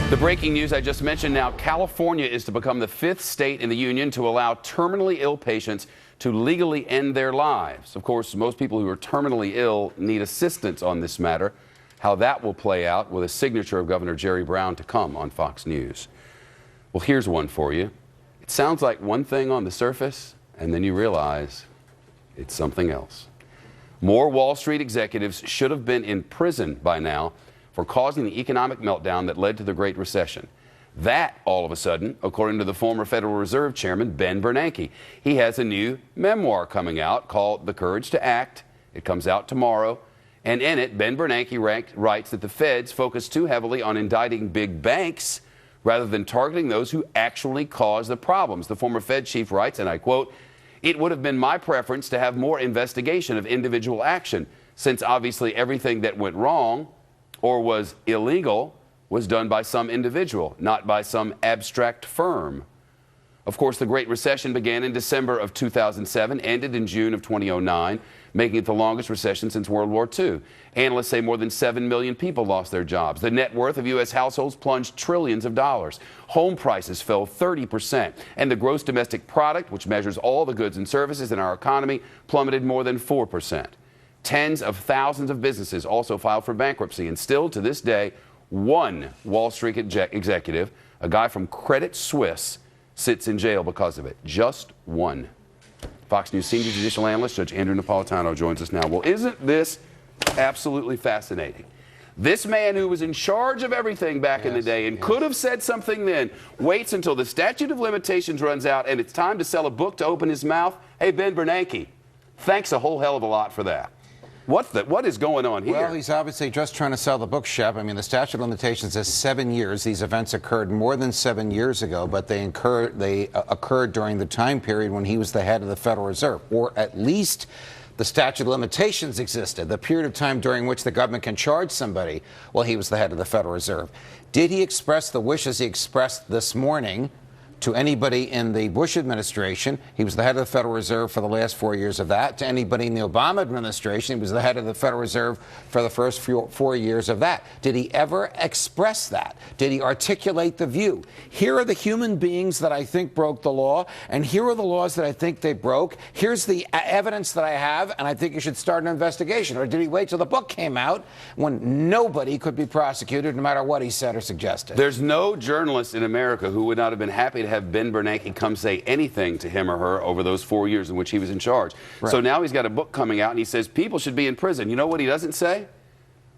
The breaking news I just mentioned now, California is to become the 5th state in the union to allow terminally ill patients to legally end their lives. Of course, most people who are terminally ill need assistance on this matter. How that will play out with a signature of Governor Jerry Brown to come on Fox News. Well, here's one for you. It sounds like one thing on the surface, and then you realize it's something else. More Wall Street executives should have been in prison by now for causing the economic meltdown that led to the Great Recession. That, all of a sudden, according to the former Federal Reserve Chairman, Ben Bernanke. He has a new memoir coming out called The Courage to Act. It comes out tomorrow. And in it, Ben Bernanke writes that the feds focus too heavily on indicting big banks rather than targeting those who actually cause the problems. The former Fed chief writes, and I quote, "It would have been my preference to have more investigation of individual action, since obviously everything that went wrong or was illegal was done by some individual, not by some abstract firm." Of course, the Great Recession began in December of 2007, ended in June of 2009, making it the longest recession since World War II. Analysts say more than 7 million people lost their jobs. The net worth of U.S. households plunged trillions of dollars. Home prices fell 30%. And the gross domestic product, which measures all the goods and services in our economy, plummeted more than 4%. Tens of thousands of businesses also filed for bankruptcy. And still to this day, one Wall Street executive, a guy from Credit Suisse, sits in jail because of it. Just one. Fox News senior judicial analyst Judge Andrew Napolitano joins us now. Well, isn't this absolutely fascinating? This man who was in charge of everything back in the day and could have said something then waits until the statute of limitations runs out and it's time to sell a book to open his mouth. Hey, Ben Bernanke, thanks a whole hell of a lot for that. What is going on here? Well, he's obviously just trying to sell the book, Shep. I mean, the statute of limitations is 7 years. These events occurred more than 7 years ago, but they occurred during the time period when he was the head of the Federal Reserve, or at least the statute of limitations existed, the period of time during which the government can charge somebody while he was the head of the Federal Reserve. Did he express the wishes he expressed this morning to anybody in the Bush administration? He was the head of the Federal Reserve for the last 4 years of that. To anybody in the Obama administration, he was the head of the Federal Reserve for the first 4 years of that. Did he ever express that? Did he articulate the view? Here are the human beings that I think broke the law, and here are the laws that I think they broke. Here's the evidence that I have, and I think you should start an investigation. Or did he wait till the book came out when nobody could be prosecuted no matter what he said or suggested? There's no journalist in America who would not have been happy to have Ben Bernanke come say anything to him or her over those 4 years in which he was in charge. Right. So now he's got a book coming out and he says people should be in prison. You know what he doesn't say?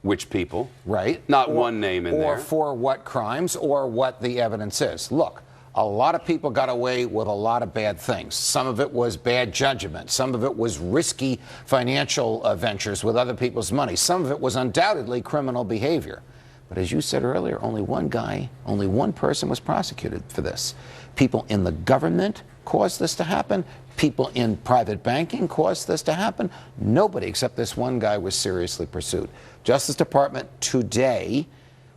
Which people. Right. Not one name in there. Or for what crimes or what the evidence is. Look, a lot of people got away with a lot of bad things. Some of it was bad judgment. Some of it was risky financial ventures with other people's money. Some of it was undoubtedly criminal behavior. But as you said earlier, only one person was prosecuted for this. People in the government caused this to happen. People in private banking caused this to happen. Nobody except this one guy was seriously pursued. Justice Department today,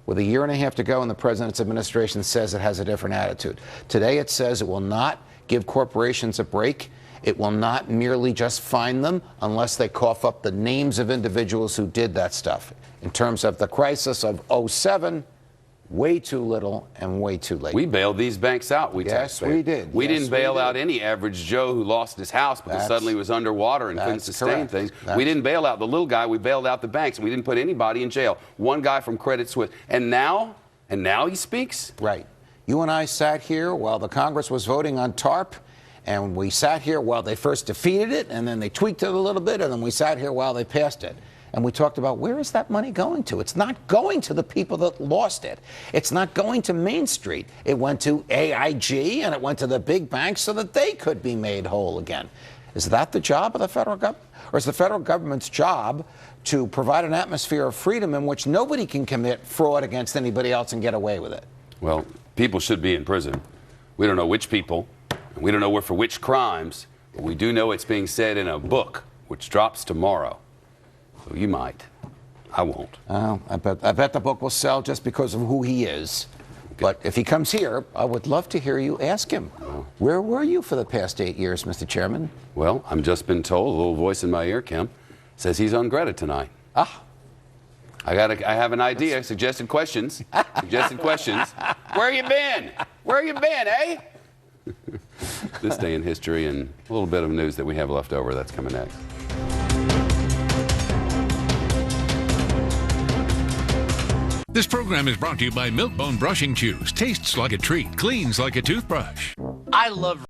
with a year and a half to go, and the president's administration says it has a different attitude. Today it says it will not give corporations a break. It will not merely just fine them unless they cough up the names of individuals who did that stuff. In terms of the crisis of 2007, way too little and way too late. We bailed these banks out. Yes, we did. We didn't bail out any average Joe who lost his house because suddenly was underwater and couldn't sustain things. We didn't bail out the little guy. We bailed out the banks. We didn't put anybody in jail. One guy from Credit Suisse. And now he speaks? Right. You and I sat here while the Congress was voting on TARP. And we sat here while they first defeated it, and then they tweaked it a little bit, and then we sat here while they passed it. And we talked about, where is that money going to? It's not going to the people that lost it. It's not going to Main Street. It went to AIG, and it went to the big banks so that they could be made whole again. Is that the job of the federal government? Or is the federal government's job to provide an atmosphere of freedom in which nobody can commit fraud against anybody else and get away with it? Well, people should be in prison. We don't know which people. We don't know for which crimes, but we do know it's being said in a book, which drops tomorrow. So you might. I won't. I bet the book will sell just because of who he is. Okay. But if he comes here, I would love to hear you ask him, where were you for the past 8 years, Mr. Chairman? Well, I've just been told, a little voice in my ear, Kim, says he's on Greta tonight. Ah. I have an idea. Suggested questions. Suggested questions. Where you been? Where you been, eh? This day in history and a little bit of news that we have left over. That's coming next. This program is brought to you by Milk-Bone Brushing Chews. Tastes like a treat, cleans like a toothbrush. I love